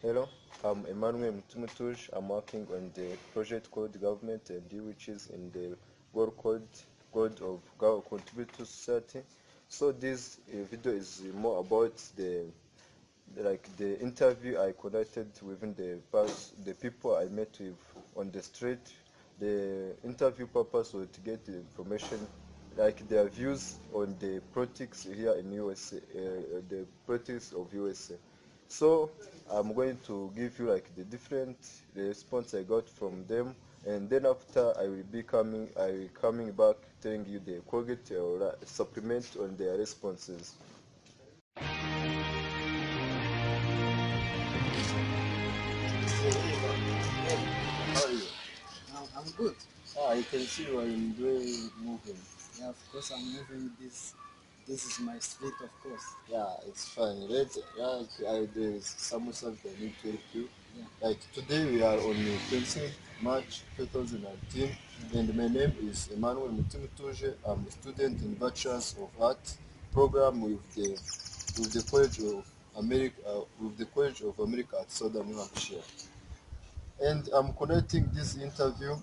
Hello, I'm Emmanuel Mutimutuje. I'm working on the project called Government and You, which is in the Goal of Contribute to Society. So this video is more about the interview I conducted within the people I met with on the street. The interview purpose was to get the information like their views on the politics here in USA, the politics of USA. So I'm going to give you like the response I got from them, and then after I will coming back telling you the correct or supplement on their responses. How are you? I'm good. I can see you are enjoying moving. Yeah, of course I'm moving this. This is my street, of course. Yeah, it's fine. There's some something I need to help you. Yeah. Like today we are on the 20th March 2019, and my name is Emmanuel Mutimutuje. I'm a student in Bachelor's of Art program with the College of America at Southern New Hampshire. And I'm connecting this interview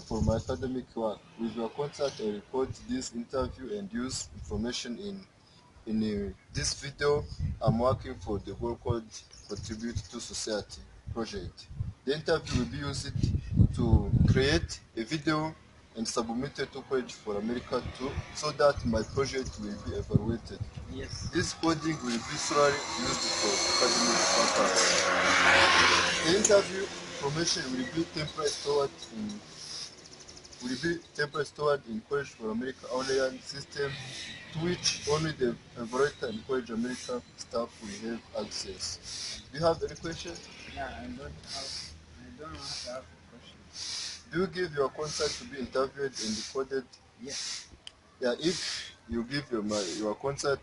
for my academic work. With your consent, I record this interview and use information in this video. I'm working for the goal called Contribute to Society project. The interview will be used to create a video and submit it to College for America too, so that my project will be evaluated. Yes. This coding will be solely used for academic purposes. The interview information will be tempered in College for America online system, to which only the evaluator and College America staff will have access. Do you have any question? Yeah, I don't want to have a question. Do you give your consent to be interviewed and recorded? Yes. Yeah, if you give your consent,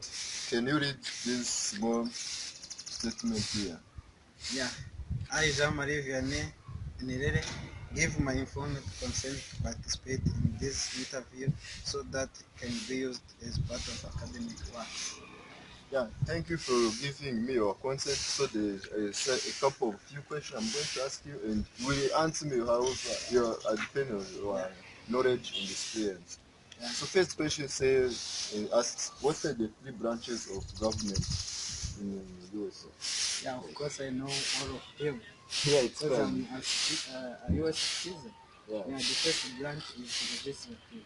can you read this small statement here? Yeah. I, Jean-Marie Vianney Nirere, give my informed consent to participate in this interview so that it can be used as part of academic work. Yeah, thank you for giving me your consent. So there's a couple of few questions I'm going to ask you, and you will answer me however your depending on your knowledge and experience. Yeah. So first question asks, what are the three branches of government in USA? Yeah, of course I know all of them. Yeah, it's Because fine. I'm a US citizen. Yeah. Yeah, the first branch is legislative.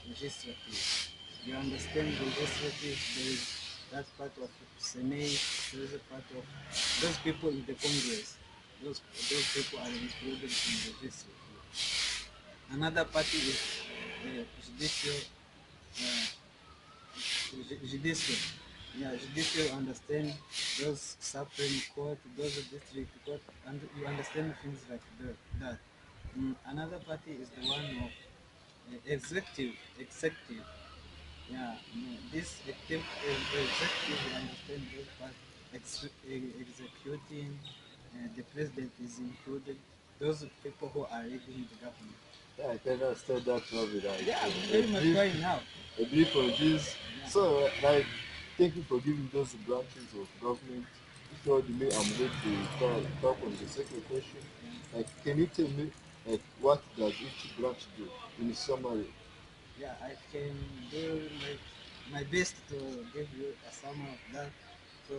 Legislative. You understand legislative? There is that part of Senate. There is a part of those people in the Congress. Those people are included in legislative. Another party is judicial. Uh, Judicial. Yeah, judicial understand those Supreme Court, those District Court, and you understand things like that. Another party is the one of executive. Executive. Yeah, this executive you understand those part executing. The president is included. Those people who are leading the government. Yeah, I can understand that probably like Yeah, very much right now. a brief on this. Yeah. So like thank you for giving those branches of government. You told me I'm going to talk on the second question. Like can you tell me like what does each branch do in summary? Yeah, I can do my best to give you a summary of that. So,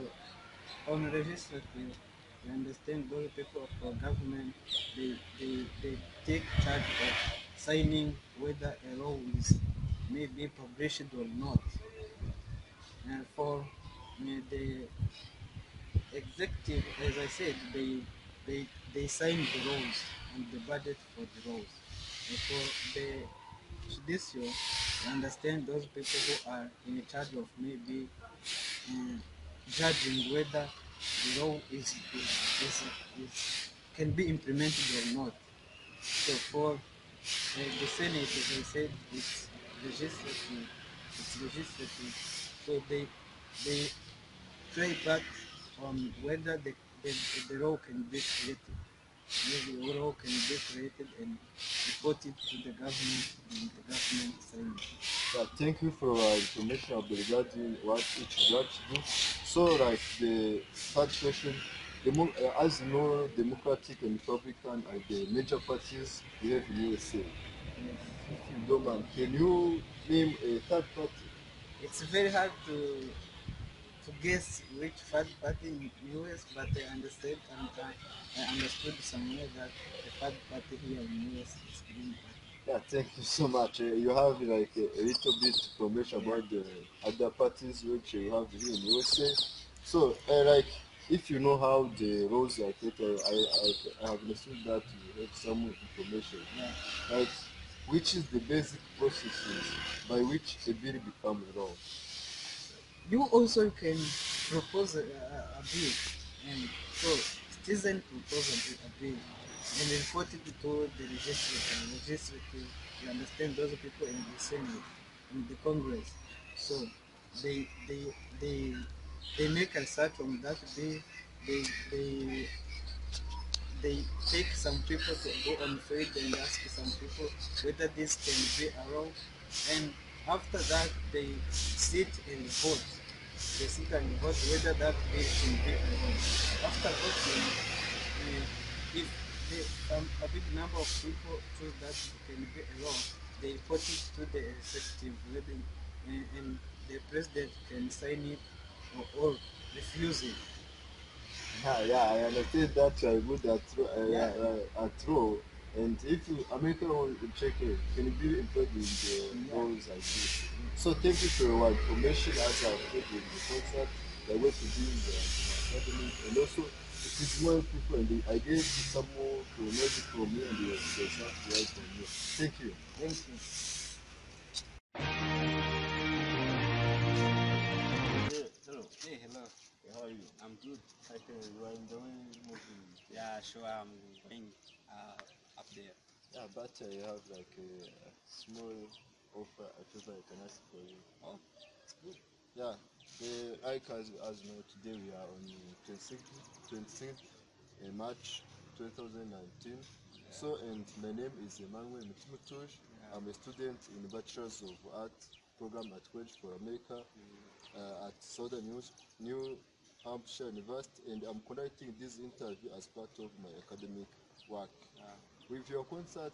on legislative, you understand those people for government, they take charge of signing whether a law is may be published or not. And for the executive, as I said, they sign the laws and the budget for the laws. And for the judicial, you understand those people who are in charge of maybe judging whether the law is can be implemented or not. So for the Senate, as I said, it's legislative. It's legislative. So they try back on whether the law can be created. Maybe the law can be created and report it to the government and the government sign it. Thank you for information regarding what each branch do. So like the third question, as you know, Democratic and Republican are the major parties we have in USA. Yes. If you don't mind, can you name a third party? It's very hard to guess which third party in US, but I understood and I understood somewhere that the third party here in US is Green Party. Yeah, thank you so much. You have like a little bit information Yeah. about the other parties which you have here in USA. So, like, if you know how the rules are created, I have understood that you have some information. Yeah. Like, which is the basic processes by which a bill becomes law. You also can propose a bill, and so citizen propose a bill and report it to the legislature. Legislative, you understand those people in the Senate, in the Congress. So they they they they make a research on that bill. They they they take some people to go on field and ask some people whether this can be allowed, and after that they sit and vote. They sit and vote whether that bill can be allowed. After voting, if a big number of people choose that it can be allowed, they report it to the executive, and the president can sign it or refuse it. Yeah, yeah, I understand that you are good Yeah. at role. And if you American will check it, can you be employed in the Yeah. roles like this? So thank you for your information as I've put in the concert, the way to be in the academy, and also it is more people and I get some more knowledge from you and the result right from you. Thank you. Thank you. Yeah, hello. Hey, hello. How are you? I'm good. I can rewind the way moving. Yeah, sure. I'm going up there. Yeah, but I have like a small offer I feel I can ask for you. Oh, it's good. Yeah, the like as you know, today we are on 26th March 2019. Yeah, So, and my name is Emmanuel Mutimutuje. yeah. I'm a student in the Bachelor's of Art program at College for America at New Hampshire University, and I'm conducting this interview as part of my academic work. Yeah. With your consent,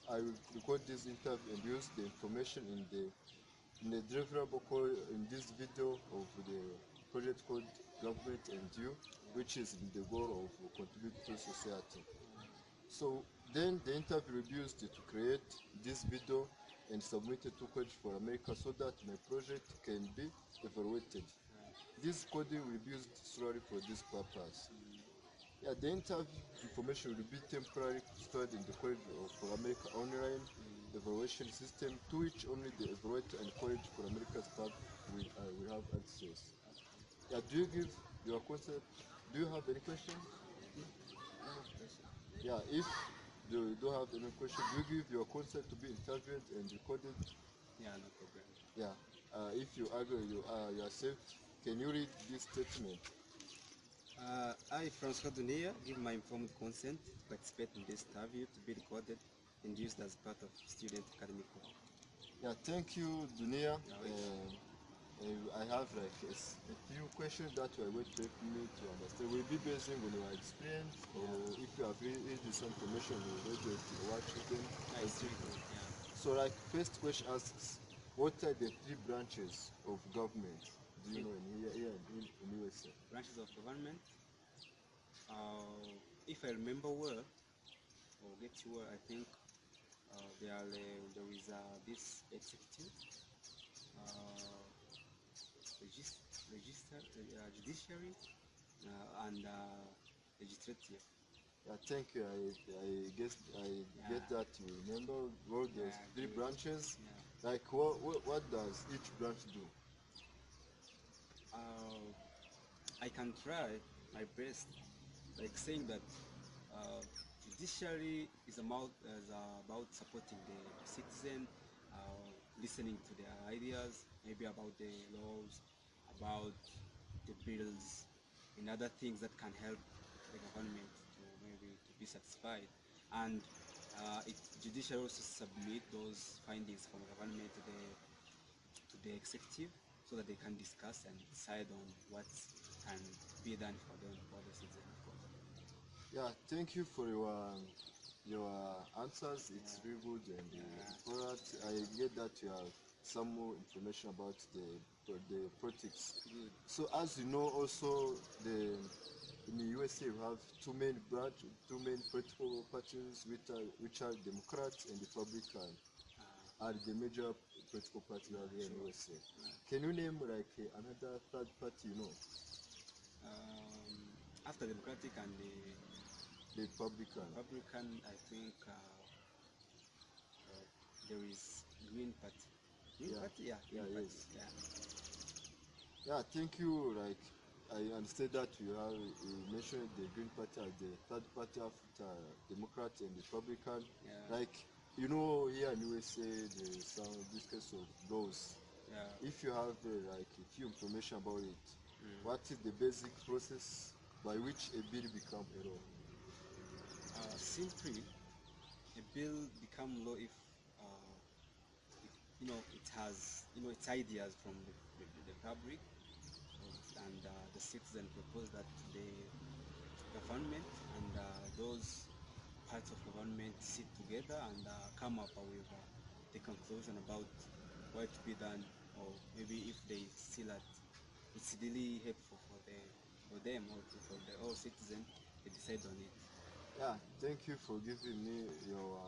I will record this interview and use the information in the deliverable call in this video of the project called Government and You, which is in the goal of contribute to society. So then the interview will be used to create this video and submit it to College for America so that my project can be evaluated. This coding will be used solely for this purpose. Yeah, the interview information will be temporarily stored in the College for America online evaluation system to which only the evaluator and College for America staff will have access. Yeah, do you give your consent? Do you have any question? I have a question. Yeah, if you don't have any question, do you give your consent to be interviewed and recorded? Yeah, no problem. Yeah, if you agree, you accept. Can you read this statement? I, Francois Dunia, give my informed consent to participate in this interview to be recorded and used as part of student academic work. Yeah, thank you, Dunia. Yeah, I have like a few questions that you are going to help me to understand. Will be based on your experience, or yeah. if you have read this information, you will read it, watch it, then Yeah, I it's think. really good. Yeah. So, like, first question asks, what are the three branches of government? Do you Three know in USA? branches of government. If I remember well, or get you well, I think there is this executive, uh, judiciary, and legislative. I think I guess I Yeah, get that you remember all those yeah, three good. branches. Yeah. Like, what does each branch do? Uh, I can try my best, like saying that uh, judiciary is about supporting the citizen, listening to their ideas, maybe about the laws, about the bills, and other things that can help the government to maybe to be satisfied. And judiciary also submit those findings from government to the executive so that they can discuss and decide on what's can be done for them, for the citizen, of course. Yeah, thank you for your answers. It's really good, and for that, I get that you have some more information about the politics. Good. So as you know, also in the USA we have two main political parties which are Democrats and Republican are the major political parties we have here in the USA. Can you name like another third party? You know, After Democratic and the Republican. Republican, I think there is Green Party. Green Yeah. Party, yeah, Green Yeah, Party, yes. yeah. Yeah, thank you. Like I understand that you mentioned the Green Party as the third party after Democrat and Republican. Yeah. Like you know, here in USA there is some this case of laws. Yeah. If you have like a few information about it, what is the basic process by which a bill become a law? Simply, a bill become law if it has its ideas from the public, and the citizen propose that to the government, and those parts of government sit together and come up with the conclusion about what to be done, or maybe if they see that it's really helpful for them or for the all citizen, they decide on it. Yeah, thank you for giving me your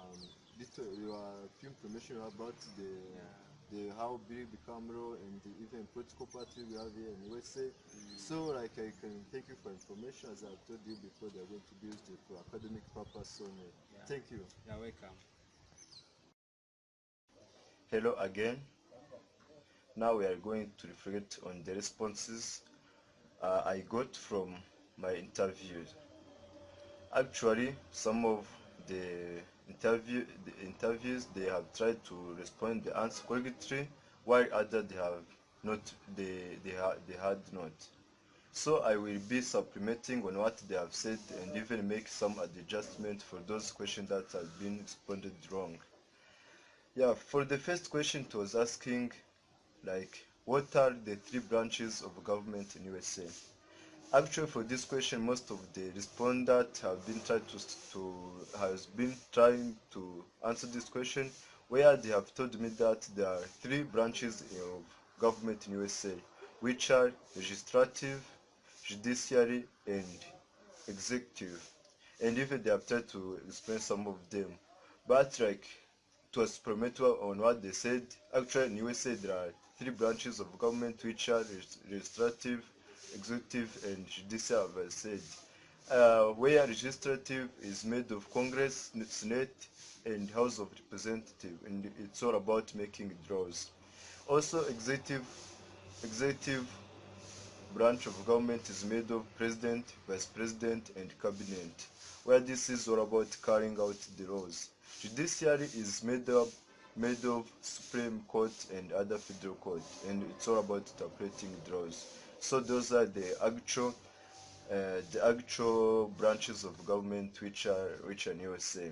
few information about the how bill become law and the even political party we have here in USA. So like I can thank you for information as I've told you before they're going to be used for academic purpose only. Yeah. Thank you. You're welcome. Hello again. Now we are going to reflect on the responses I got from my interviews. Actually, some of the interviews they have tried to respond the answer correctly, while others they have not they had not. So I will be supplementing on what they have said and even make some adjustment for those questions that have been responded wrong. Yeah, for the first question it was asking like what are the three branches of government in USA? Actually, for this question, most of the respondents have been trying to answer this question, where they have told me that there are three branches of government in USA, which are legislative, judiciary, and executive. And even they have tried to explain some of them, but like it was premature on what they said. Actually, in USA there are three branches of government, which are legislative, executive, and judicial, as I said. Where legislative is made of Congress, Senate, and House of Representatives, and it's all about making laws. Also, executive branch of government is made of president, vice president, and cabinet, where this is all about carrying out the laws. Judiciary is made of Supreme Court and other federal court, and it's all about interpreting the laws. So those are the actual branches of government which are in USA.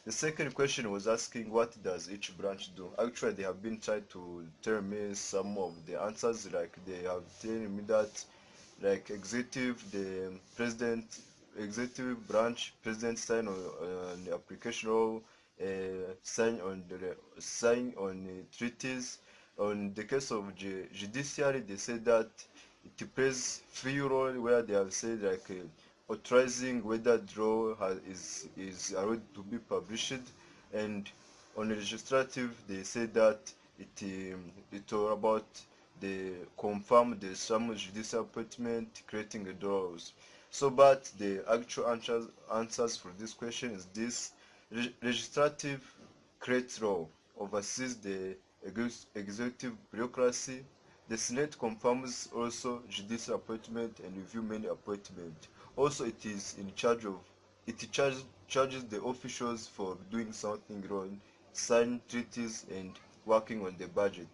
The second question was asking what does each branch do. Actually, they have been trying to tell me some of the answers. Like they have told me that, like executive branch, president sign on the application law, sign on treaties. On the case of judiciary, they said that it plays free role where they have said like authorizing whether draw is allowed to be published, and on legislative they say that it's all about the confirm the some judicial appointment creating the draws. So but the actual answers for this question is this: legislative creates law, oversees the executive bureaucracy. The Senate confirms also judicial appointment and review many appointments. Also, it is in charge of charges the officials for doing something wrong, sign treaties, and working on the budget.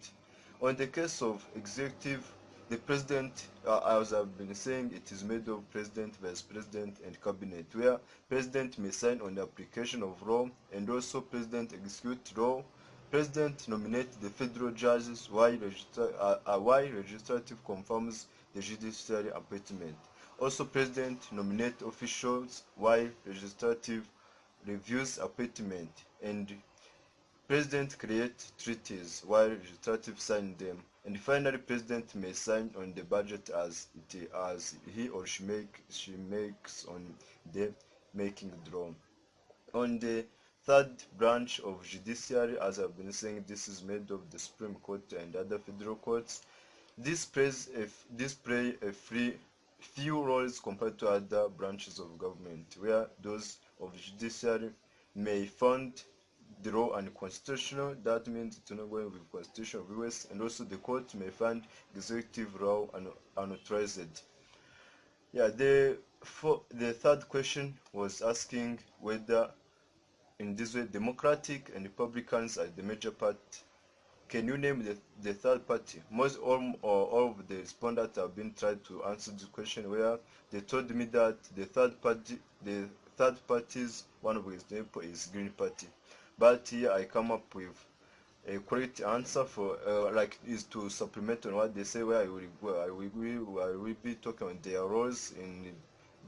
On the case of executive, the president, as I've been saying, it is made of president, vice president, and cabinet, where president may sign on the application of law, and also president execute law. President nominates the federal judges while legislative confirms the judiciary appointment. Also, President nominate officials while legislative reviews appointment, and President create treaties while legislative sign them. And finally, President may sign on the budget as he or she makes on the making draw. On the third branch of judiciary, as I've been saying, this is made of the Supreme Court and other federal courts. This play a few roles compared to other branches of government, where those of judiciary may fund the law unconstitutional. That means it's not going with constitutional viewers, and also the court may find executive law unauthorized. Yeah, the third question was asking whether in this way Democratic and Republicans are the major party. Can you name the third party? Most all of the respondents have been trying to answer this question, where they told me that the third party's one of example is Green Party. But here I come up with a correct answer for is to supplement on what they say, where I will be talking on their roles in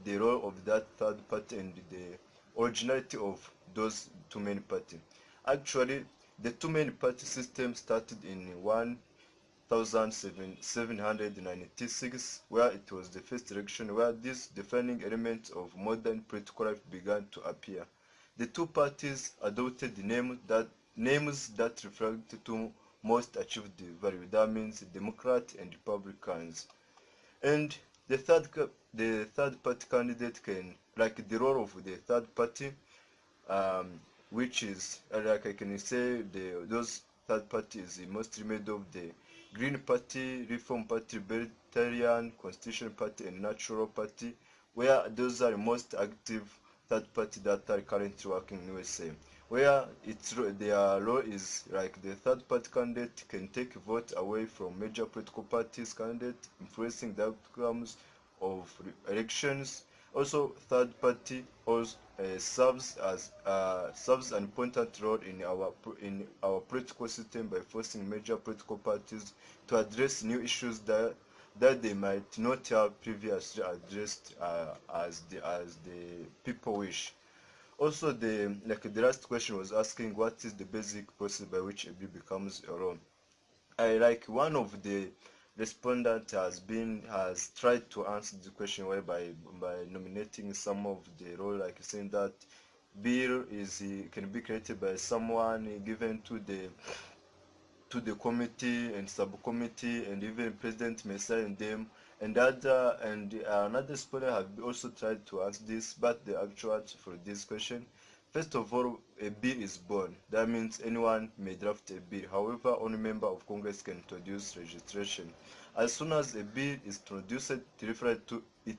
the role of that third party and the originality of those two main parties. Actually, the two main party system started in 1796, where it was the first election where these defining elements of modern political life began to appear. The two parties adopted names that reflect to most achieved value. That means Democrat and Republicans. And the third party candidate can, like the role of the third party, which is like I can say those third parties mostly made of the Green Party, Reform Party, Libertarian, Constitution Party, and Natural Party, where those are the most active third party that are currently working in USA. Where their role is like the third party candidate can take vote away from major political parties candidate, influencing the outcomes of elections. Also, third party also serves an important role in our political system by forcing major political parties to address new issues that they might not have previously addressed as the people wish. Also, the last question was asking what is the basic process by which a bill becomes a law. One of the respondent has tried to answer the question by nominating some of the role, like saying that bill can be created by someone given to the committee and subcommittee, and even president may sign them. And another respondent have also tried to ask this, but the actual answer for this question: first of all, a bill is born. That means anyone may draft a bill. However, only member of Congress can introduce registration. As soon as a bill is introduced, it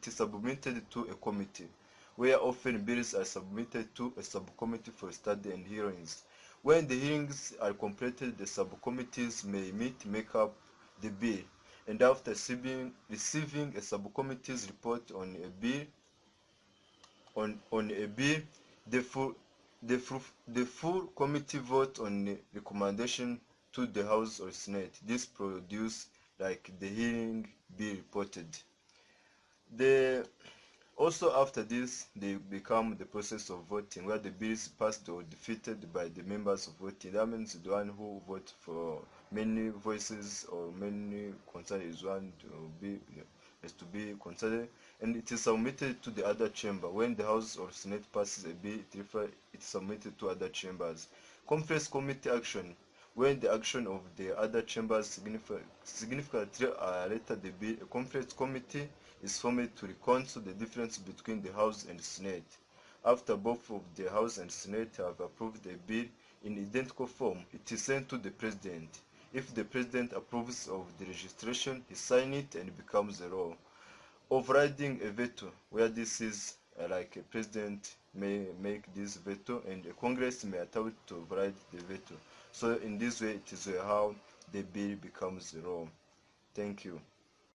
is submitted to a committee, where often bills are submitted to a subcommittee for study and hearings. When the hearings are completed, the subcommittees may meet to make up the bill, and after receiving a subcommittee's report on a bill, the full committee vote on the recommendation to the House or Senate. This produces the hearing bill reported. Also after this, they become the process of voting, where the bill is passed or defeated by the members of voting. That means the one who vote for many voices or many concerns is to be considered, and it is submitted to the other chamber. When the House or Senate passes a bill, it is submitted to other chambers. Conference committee action: when the action of the other chambers significantly later the bill, a conference committee is formed to reconcile the difference between the House and Senate. After both of the House and Senate have approved a bill in identical form, it is sent to the President. If the President approves of the registration, he signs it and it becomes a law. Overriding a veto, where this is a President may make this veto and a Congress may attempt to override the veto. So in this way, it is how the bill becomes a law. Thank you.